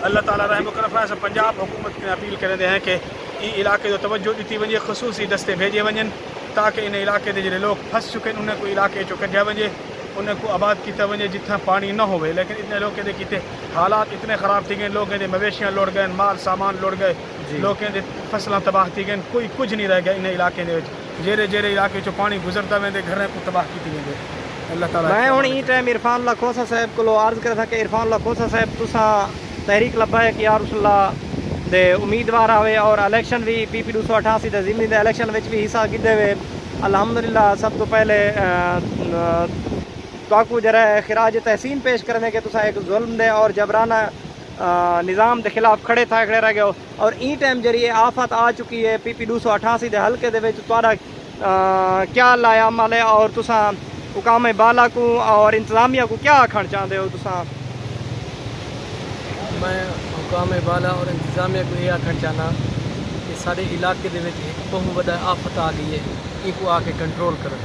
اللہ تعالیٰ رحم کرم فرمائے. پنجاب حکومت کے اپیل کرتے ہیں کہ یہ علاقے جو توجہ دیتی وجے خصوصی دستے بھیجے ون تاکہ ان علاقے کے جڑے لوگ پھنس چکے ہیں انہیں کو علاقے چو کڈیا وجے انہیں کو آباد کیا وجے جتنا پانی نہ ہوئے. لیکن اتنے لوگ کہتے حالات اتنے خراب تھی گئے, لوگ مویشیاں لوڑ گئے, مال سامان لوڑ گئے, لوگ فصلیں تباہ تھی گئے, کوئی کچھ نہیں رہ گیا ان علاقے کے. جہرے جہرے علاقے چو پانی گزرتا وے گھر کو تباہ کی وے. اللہ تعالیٰ میں ہوں یہ ٹائم عرفان اللہ کھوسا صاحب کو عرض کر تھا کہ عرفان اللہ کھوسا صاحب تسا تحریک لبیک یا رسول اللہ دے امیدوار آئے اور الیکشن بھی پی 288 دے ضمنی دے الیکشن وچ بھی حصہ گدے ہوئے. الحمدللہ سب تو پہلے تو جرا خراج تحسین پیش کرنے کے تسا ایک ظلم دے اور جبرانہ نظام دے خلاف کھڑے رہ گئے ہو. اور این ٹائم جری آفت آ چکی ہے پی 288 دے حلقے دے وچ تہاڈا کیا لایا عمل ہے اور تسا حکام بالا کو اور انتظامیہ کو کیا آکھنا چاہتے ہو؟ تسا میں حکام بالا اور انتظامیہ کو یہ آکھنا چاہنا کہ سارے علاقے دے وچ ایک بہت بڑا آفت آ گئی ہے, ان کو آ کے کنٹرول کرو.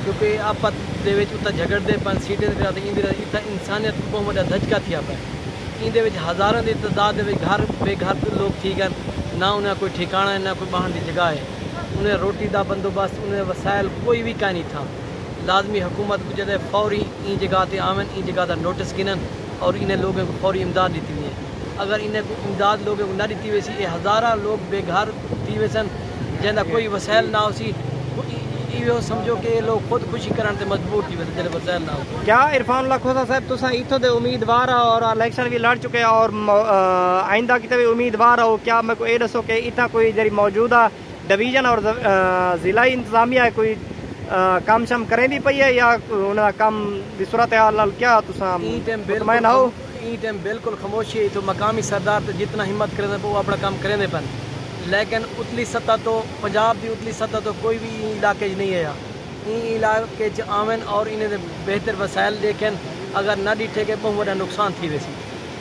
کیونکہ آفت دے وچ اتنا جھگڑتے پن سیٹیں اتنا انسانیت کو بہت بڑا دھچکا تھیا پہ. ان ہزاروں کی تعداد گھر بے گھر لوگ تھی گئے, نہ انہیں کوئی ٹھکانا ہے نہ کوئی بہن کی جگہ ہے. انہیں روٹی دا بندوبست انہیں وسائل کوئی بھی کا نہیں تھا. لازمی حکومت کو جدے فوری این جگہ تے آمن این جگہ دا نوٹس گنن اور انہیں لوگوں کو فوری امداد دیتی ہوئی ہے. اگر انہیں کو امداد لوگوں کو نہ دیتی ہوئی سی یہ ہزارہ لوگ بے گھر تھی ہوئے سن جہاں کوئی وسائل نہ ہو سی. یہ سمجھو کہ لوگ خود خوشی کرنے تے مجبور تھی ویسے جلے وسائل نہ ہو. کیا عرفان اللہ کھوسا صاحب تسا ایتھوں دے امیدوار اور الیکشن بھی لڑ چکے اور آئندہ کتے بھی امیدوار ہو؟ کیا میں کو یہ دسو کہ اتنا کوئی جری موجودہ ڈویژن اور ضلعی انتظامیہ کوئی کام شم کریں دی پئی ہے یا انہاں کام دی صورتحال کیا تسا مطمئن ہو؟ این ٹائم بالکل خاموشی ہے. تو مقامی سردار تو جتنا ہمت کریں وہ اپنا کام کریں دے پن, لیکن اتلی سطح تو پنجاب دی اتلی سطح تو کوئی بھی علاقے نہیں ہے. این علاقے آمن اور انہیں بہتر وسائل دیکھیں اگر نہ ڈیٹھے کہ بہت بڑا نقصان تھی ویسی.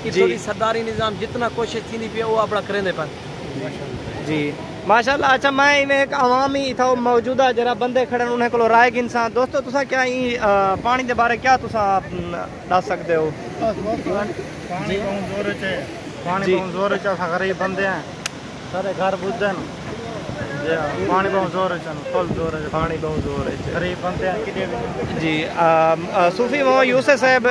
اتنی سرداری نظام جتنا کوشش تھی پی وہ اپنا کریں دے پن. جی ماشاءاللہ. اچھا میں ایک عوامی تھا موجودہ جرا بندے کھڑے انہیں کو رائے گی انسان. دوستو تسا کیا پانی دے بارے کیا تسا دس سکتے ہو؟ پانی بہت زور ہے, پانی بہت زور ہے. غریب بندے ہیں, سارے گھر بجھن. پانی بہت زور ہے, فل زور ہے, پانی بہت زور ہے, غریب بندے ہیں. جی صوفی محمد یوسف صاحب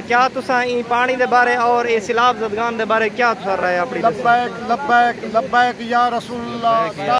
کیا تسا پانی دے بارے اور سیلاب زدگان دے بارے کیا تسا رائے اپنی؟ لبیک لبیک لبیک یا رسول اللہ.